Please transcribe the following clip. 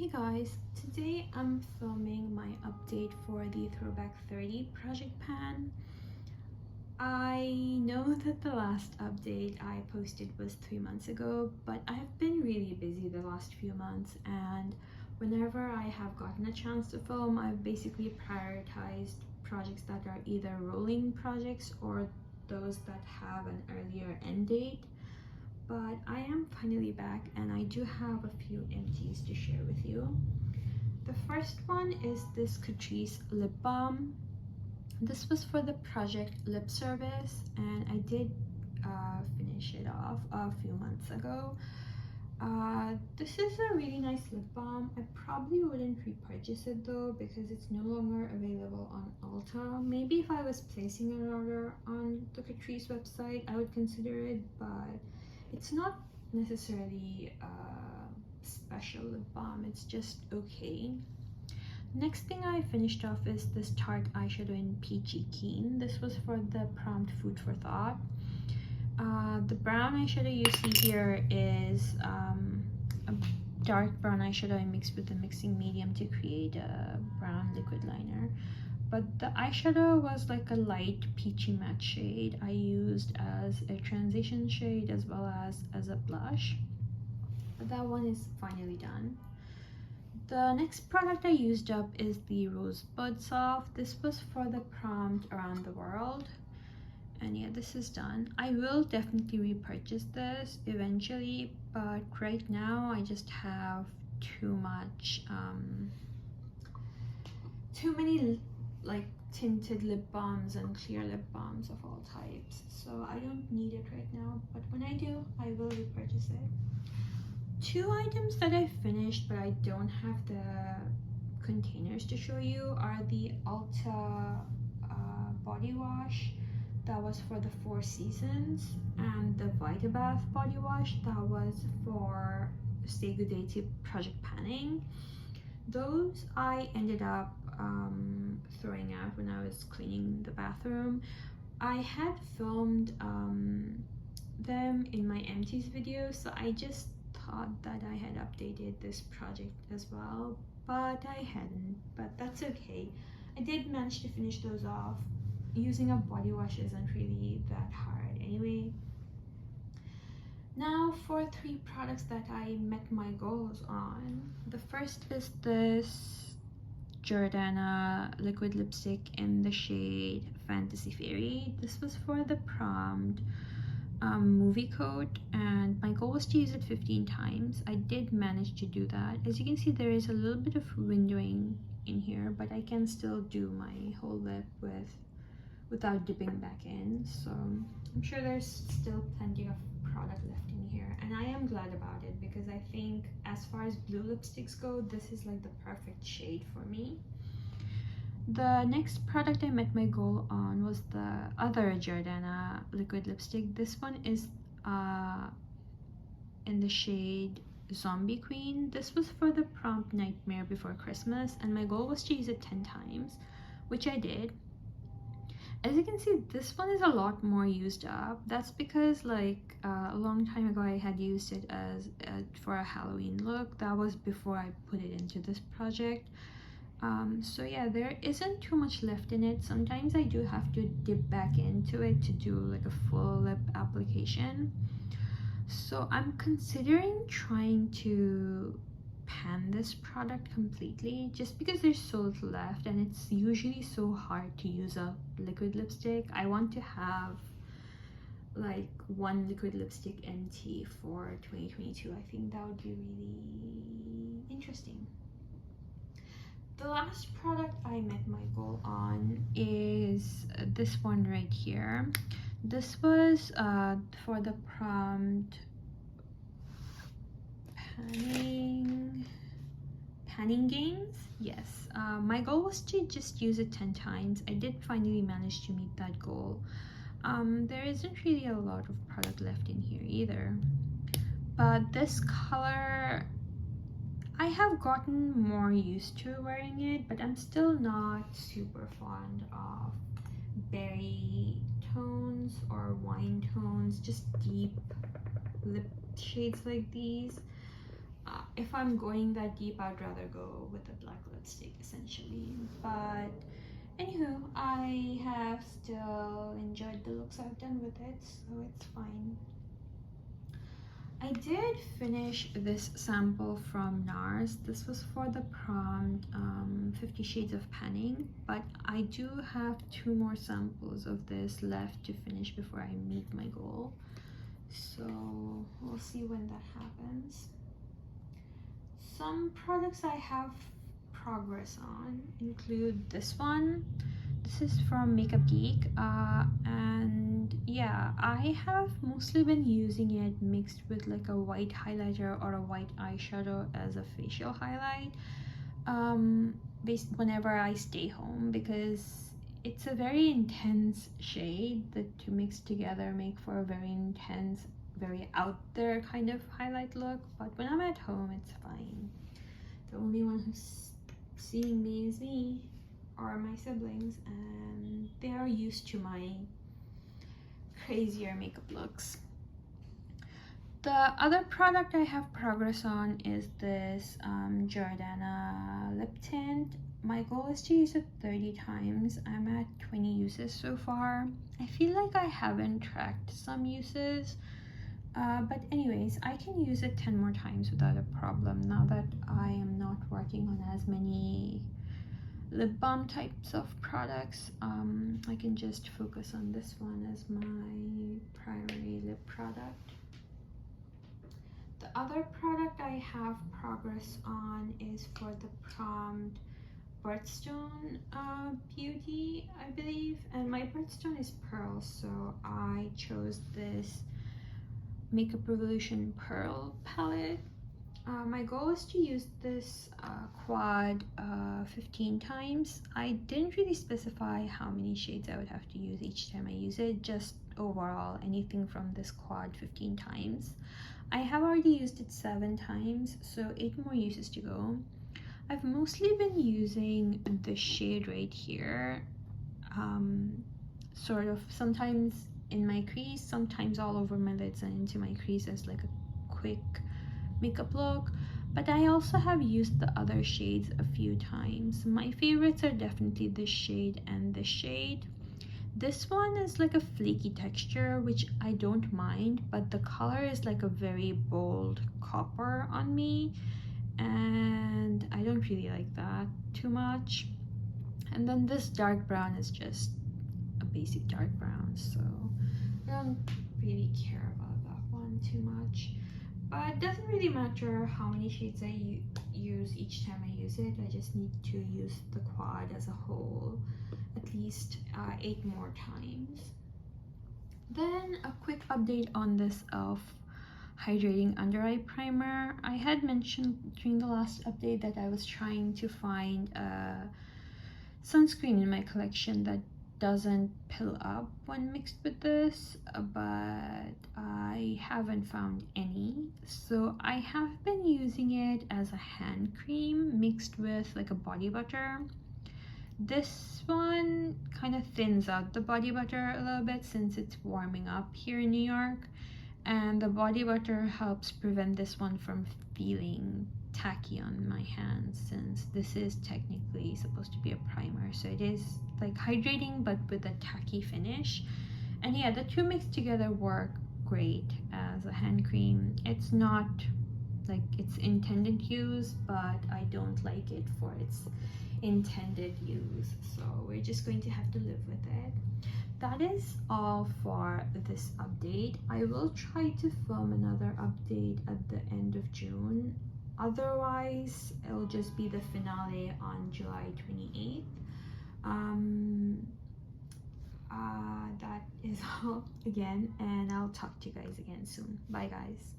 Hey guys, today I'm filming my update for the Throwback 30 project pan. I know that the last update I posted was 3 months ago, but I've been really busy the last few months, and whenever I have gotten a chance to film, I've basically prioritized projects that are either rolling projects or those that have an earlier end date. But I am finally back and I do have a few empties to share with you. The first one is this Catrice lip balm. This was for the project Lip Service and I did finish it off a few months ago. This is a really nice lip balm. I probably wouldn't repurchase it though because it's no longer available on Ulta. Maybe if I was placing an order on the Catrice website I would consider it, but it's not necessarily a special lip balm, it's just okay. Next thing I finished off is this Tarte eyeshadow in Peachy Keen. This was for the prompt food for thought. The brown eyeshadow you see here is a dark brown eyeshadow I mixed with the mixing medium to create a brown liquid liner. But the eyeshadow was like a light peachy matte shade I used as a transition shade as well as a blush. But that one is finally done. The next product I used up is the Rosebud Soft. This was for the prompt Around the World. And yeah, this is done. I will definitely repurchase this eventually, but right now I just have too many like tinted lip balms and clear lip balms of all types, so I don't need it right now, but when I do I will repurchase it. Two items that I finished but I don't have the containers to show you are the Ulta body wash that was for the Four Seasons and the Vitabath body wash that was for Stay Good Day to Project Panning. Those I ended up throwing out when I was cleaning the bathroom. I had filmed them in my empties video, so I just thought that I had updated this project as well, but I hadn't, but that's okay. I did manage to finish those off. Using a body wash isn't really that hard anyway. Now for 3 products that I met my goals on. The first is this Jordana liquid lipstick in the shade Fantasy Fairy. This was for the prompt movie coat and my goal was to use it 15 times. I did manage to do that. As you can see, there is a little bit of windowing in here, but I can still do my whole lip without dipping back in, so I'm sure there's still plenty of product left in here, and I am glad about it because I think as far as blue lipsticks go, this is like the perfect shade for me. The next product I met my goal on was the other Jordana liquid lipstick. This one is in the shade Zombie Queen. This was for the prompt Nightmare Before Christmas and my goal was to use it 10 times, which I did. As you can see, this one is a lot more used up. That's because like a long time ago I had used it as for a Halloween look. That was before I put it into this project. So yeah, there isn't too much left in it. Sometimes I do have to dip back into it to do like a full lip application. So I'm considering trying to pan this product completely just because there's so little left and it's usually so hard to use a liquid lipstick. I want to have like one liquid lipstick empty for 2022. I think that would be really interesting. The last product I met my goal on is this one right here. This was for the prompt Panning Games. Yes, my goal was to just use it 10 times. I did finally manage to meet that goal. There isn't really a lot of product left in here either, but this color I have gotten more used to wearing it, but I'm still not super fond of berry tones or wine tones, just deep lip shades like these. if I'm going that deep, I'd rather go with a black lipstick essentially. But anywho, I have still enjoyed the looks I've done with it, so it's fine. I did finish this sample from NARS. This was for the prompt 50 Shades of Panning, but I do have 2 more samples of this left to finish before I meet my goal. So we'll see when that happens. Some products I have progress on include this one. This is from Makeup Geek, and yeah, I have mostly been using it mixed with like a white highlighter or a white eyeshadow as a facial highlight whenever I stay home, because it's a very intense shade that to mix together make for a very intense, very out there kind of highlight look. But when I'm at home, it's fine. The only one who's seeing me is me, or my siblings, and they are used to my crazier makeup looks. The other product I have progress on is this Jordana lip tint. My goal is to use it 30 times. I'm at 20 uses so far. I feel like I haven't tracked some uses, but anyways, I can use it 10 more times without a problem now that I am not working on as many lip balm types of products. I can just focus on this one as my primary lip product. The other product I have progress on is for the prompt Birthstone Beauty, I believe, and my birthstone is pearl, so I chose this Makeup Revolution Pearl palette. My goal is to use this quad 15 times. I didn't really specify how many shades I would have to use each time I use it, just overall anything from this quad 15 times. I have already used it 7 times, so 8 more uses to go. I've mostly been using the shade right here, sort of sometimes in my crease, sometimes all over my lids and into my crease as like a quick makeup look, but I also have used the other shades a few times. My favorites are definitely this shade and this shade. This one is like a flaky texture, which I don't mind, but the color is like a very bold copper on me, and I don't really like that too much. And then this dark brown is just a basic dark brown, so I don't really care about that one too much. But it doesn't really matter how many shades I use each time I use it. I just need to use the quad as a whole at least 8 more times. Then a quick update on this e.l.f. hydrating under eye primer. I had mentioned during the last update that I was trying to find a sunscreen in my collection that doesn't pill up when mixed with this, but I haven't found any, so I have been using it as a hand cream mixed with like a body butter. This one kind of thins out the body butter a little bit since it's warming up here in New York, and the body butter helps prevent this one from feeling tacky on my hands, since this is technically supposed to be a primer, so it is like hydrating but with a tacky finish. And yeah, the two mixed together work great as a hand cream. It's not like its intended use, but I don't like it for its intended use, so we're just going to have to live with it. That is all for this update. I will try to film another update at the end of June. Otherwise, it'll just be the finale on July 28th. That is all again, and I'll talk to you guys again soon. Bye, guys.